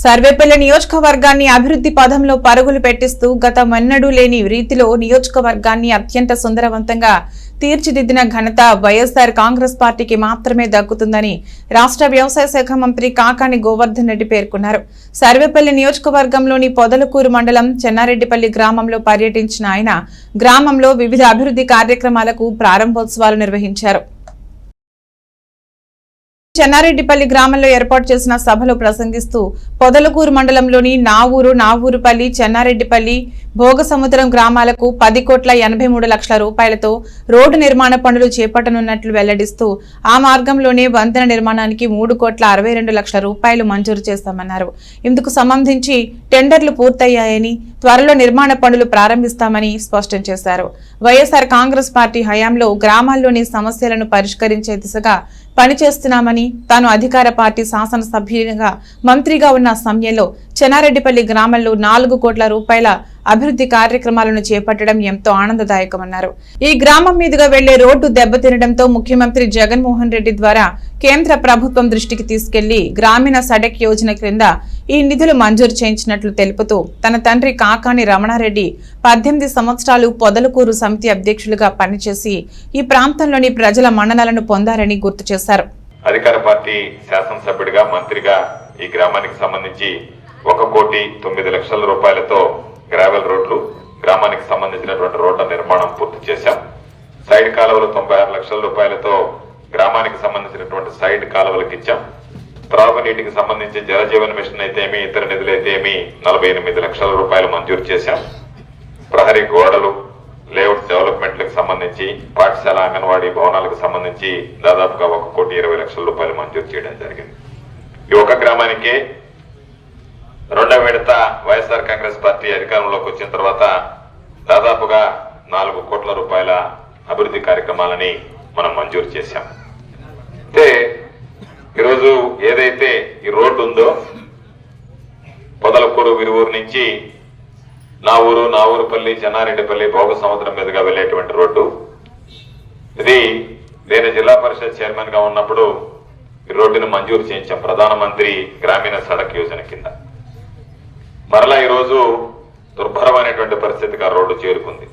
సర్వేపల్లి నియోజకవర్గాన్ని అభివృద్ధి పథంలో పరుగులు పెట్టిస్తూ గతమెన్నడూ లేని రీతిలో నియోజకవర్గాన్ని అత్యంత సుందరవంతంగా తీర్చిదిద్దిన ఘనత వైఎస్ఆర్ కాంగ్రెస్ పార్టీకి మాత్రమే దక్కుతుందని రాష్ట్ర వ్యవసాయ శాఖ మంత్రి కాకాని గోవర్ధన్ రెడ్డి పేర్కొన్నారు. సర్వేపల్లి నియోజకవర్గంలోని పొదలకూరు మండలం చెన్నారెడ్డిపల్లి గ్రామంలో పర్యటించిన ఆయన గ్రామంలో వివిధ అభివృద్ధి కార్యక్రమాలకు ప్రారంభోత్సవాలు నిర్వహించారు. చెన్నారెడ్డిపల్లి గ్రామంలో ఏర్పాటు చేసిన సభలో ప్రసంగిస్తూ పొదలకూరు మండలంలోని నావూరుపల్లి, చెన్నారెడ్డిపల్లి, భోగసముద్రం గ్రామాలకు 10,83,00,000 రూపాయలతో రోడ్డు నిర్మాణ పనులు చేపట్టనున్నట్లు వెల్లడిస్తూ ఆ మార్గంలోనే వంతెన నిర్మాణానికి 3,62,00,000 రూపాయలు మంజూరు చేస్తామన్నారు. ఇందుకు సంబంధించి టెండర్లు పూర్తయ్యాయని, త్వరలో నిర్మాణ పనులు ప్రారంభిస్తామని స్పష్టం చేశారు. వైఎస్ఆర్ కాంగ్రెస్ పార్టీ హయాంలో గ్రామాల్లోని సమస్యలను పరిష్కరించే దిశగా పనిచేస్తున్నామని, తాను అధికార పార్టీ శాసనసభ్యునిగా మంత్రిగా ఉన్న సమయంలో చెన్నారెడ్డిపల్లి గ్రామంలో 4 కోట్ల రూపాయల అభివృద్ధి కార్యక్రమాలను చేపట్టడం ఎంతో ఆనందదాయకమన్నారు. ఈ గ్రామం మీదుగా వెళ్లే రోడ్డు దెబ్బతినడంతో ముఖ్యమంత్రి జగన్మోహన్ రెడ్డి ద్వారా కేంద్ర ప్రభుత్వం దృష్టికి తీసుకెళ్లి గ్రామీణ సడక్ యోజన క్రింద ఈ నిధులు మంజూరు చేయించినట్లు తెలుపుతూ తన తండ్రి కాకాని రమణారెడ్డి 18 సంవత్సరాలు పొదలకూరు సమితి అధ్యక్షులుగా పనిచేసి ఈ ప్రాంతంలోని ప్రజల మన్ననలను పొందారని గుర్తు చేశారు. అధికార పార్టీ శాసనసభ్యుడిగా మంత్రిగా ఈ గ్రామానికి సంబంధించి 1,09,00,000 రూపాయలతో గ్రావెల్ రోడ్లు, గ్రామానికి సంబంధించినటువంటి రోడ్ల నిర్మాణం పూర్తి చేశాం. సైడ్ కాలువలు 96 లక్షల రూపాయలతో గ్రామానికి సంబంధించినటువంటి సైడ్ కాలువలకు ఇచ్చాం. త్రాగునీటికి సంబంధించి జలజీవన్ మిషన్ అయితే ఏమి, ఇతర నిధులైతే ఏమి 48 లక్షల రూపాయలు మంజూరు చేశాం. ప్రహరీ గోడలు, లేఅవుట్ డెవలప్మెంట్లకు సంబంధించి, పాఠశాల, అంగన్వాడీ భవనాలకు సంబంధించి దాదాపుగా 1,20,00,000 రూపాయలు మంజూరు చేయడం జరిగింది. ఈ ఒక గ్రామానికే రెండవ విడత వైఎస్ఆర్ కాంగ్రెస్ పార్టీ అధికారంలోకి వచ్చిన తర్వాత దాదాపుగా 4 కోట్ల రూపాయల అభివృద్ధి కార్యక్రమాలని మనం మంజూరు చేశాం. అయితే ఈరోజు ఏదైతే ఈ రోడ్డు ఉందో పొదలకూరు విరువూరు నుంచి నావూరుపల్లి, చెన్నారెడ్డిపల్లి, భోగసముద్రం మీదుగా వెళ్లేటువంటి రోడ్డు ఇది నేను జిల్లా పరిషత్ చైర్మన్ గా ఉన్నప్పుడు ఈ రోడ్డును మంజూరు చేయించాం ప్రధానమంత్రి గ్రామీణ సడక్ యోజన కింద. మరలా ఈరోజు దుర్భరమైనటువంటి పరిస్థితికి ఆ రోడ్డు చేరుకుంది.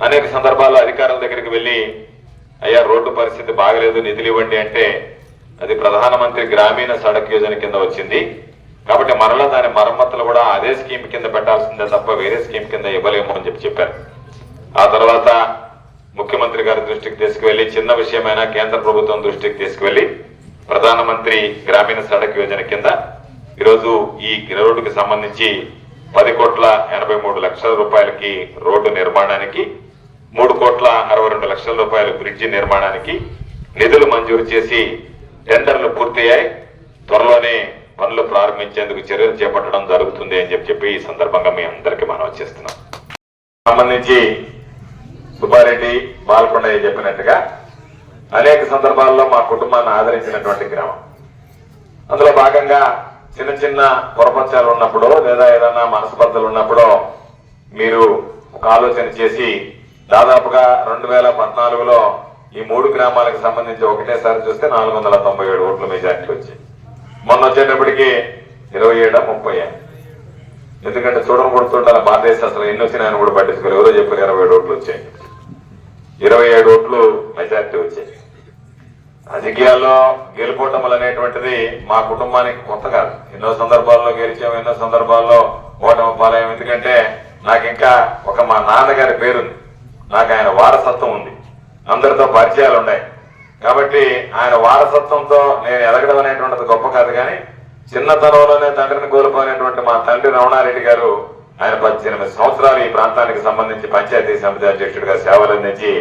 అనేక సందర్భాల్లో అధికారుల దగ్గరికి వెళ్ళి అయ్యా రోడ్డు పరిస్థితి బాగలేదు, నిధులు ఇవ్వండి అంటే అది ప్రధానమంత్రి గ్రామీణ సడక్ యోజన కింద వచ్చింది కాబట్టి మరలా దాని మరమ్మతులు కూడా అదే స్కీమ్ కింద పెట్టాల్సిందే తప్ప వేరే స్కీమ్ కింద ఇవ్వలేము అని చెప్పారు. ఆ తర్వాత ముఖ్యమంత్రి గారి దృష్టికి తీసుకువెళ్లి, చిన్న విషయమైనా కేంద్ర ప్రభుత్వం దృష్టికి తీసుకువెళ్లి ప్రధానమంత్రి గ్రామీణ సడక్ యోజన కింద ఈరోజు ఈ రోడ్డుకి సంబంధించి 10,83,00,000 రూపాయలకి రోడ్డు నిర్మాణానికి, 3,62,00,000 రూపాయల బ్రిడ్జి నిర్మాణానికి నిధులు మంజూరు చేసి టెండర్లు పూర్తయ్యాయి. త్వరలోనే పనులు ప్రారంభించేందుకు చర్యలు చేపట్టడం జరుగుతుంది అని చెప్పి ఈ సందర్భంగా మీ అందరికీ మనం చేస్తున్నాం. సంబంధించి సుబ్బారెడ్డి, బాలకొండయ్య చెప్పినట్టుగా అనేక సందర్భాల్లో మా కుటుంబాన్ని ఆదరించినటువంటి గ్రామం. అందులో భాగంగా చిన్న చిన్న పొరపంచాలు ఉన్నప్పుడు లేదా ఏదైనా మనస్పర్ధలు ఉన్నప్పుడు మీరు ఒక ఆలోచన చేసి దాదాపుగా 2014లో ఈ 3 గ్రామాలకు సంబంధించి ఒకటేసారి చూస్తే 497 ఓట్ల మెజార్టీ వచ్చాయి. మొన్న వచ్చేటప్పటికి 27-30. ఎందుకంటే చూడడం కొడుతుంటారు బాధేసి అసలు ఎన్ని వచ్చినాయని కూడా పట్టించుకోరు. ఎవరో చెప్పారు 27 ఓట్లు వచ్చాయి, 27 ఓట్లు మెజార్టీ వచ్చాయి. రాజకీయాల్లో గెలుపోటములు అనేటువంటిది మా కుటుంబానికి కొత్త కాదు. ఎన్నో సందర్భాల్లో గెలిచాం, ఎన్నో సందర్భాల్లో ఓటమి పాలయం. ఎందుకంటే నాకు ఇంకా మా నాన్నగారి పేరుంది, నాకు ఆయన వారసత్వం ఉంది, అందరితో పరిచయాలు ఉన్నాయి. కాబట్టి ఆయన వారసత్వంతో నేను ఎదగడం అనేటువంటిది గొప్ప కాదు. కానీ చిన్నతనంలోనే తండ్రిని కోల్పోయినటువంటి మా తండ్రి రమణారెడ్డి గారు ఆయన 18 సంవత్సరాలు ఈ ప్రాంతానికి సంబంధించి పంచాయతీ సమితి అధ్యక్షుడిగా సేవలు అందించి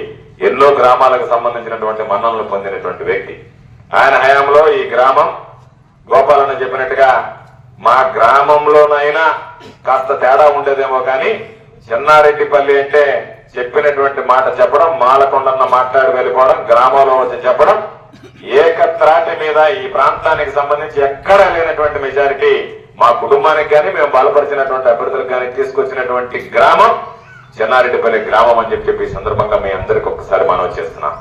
ఎన్నో గ్రామాలకు సంబంధించినటువంటి మన్ననలు పొందినటువంటి వ్యక్తి. ఆయన హయాంలో ఈ గ్రామం గోపాలన్న చెప్పినట్టుగా మా గ్రామంలోనైనా కాస్త తేడా ఉండేదేమో కానీ చెన్నారెడ్డిపల్లి అంటే చెప్పినటువంటి మాట చెప్పడం, మాలకొండన్న మాట్లాడి వెళ్ళిపోవడం, గ్రామంలో వచ్చి చెప్పడం, ఏకత్రాటి మీద ఈ ప్రాంతానికి సంబంధించి ఎక్కడా లేనటువంటి మెజారిటీ మా కుటుంబానికి కానీ మేము బలపరిచినటువంటి అభ్యర్థులకు కానీ తీసుకొచ్చినటువంటి గ్రామం చెన్నారెడ్డిపల్లి గ్రామం అని చెప్పి ఈ సందర్భంగా మీ అందరికి ఒకసారి మనవి చేస్తున్నాం.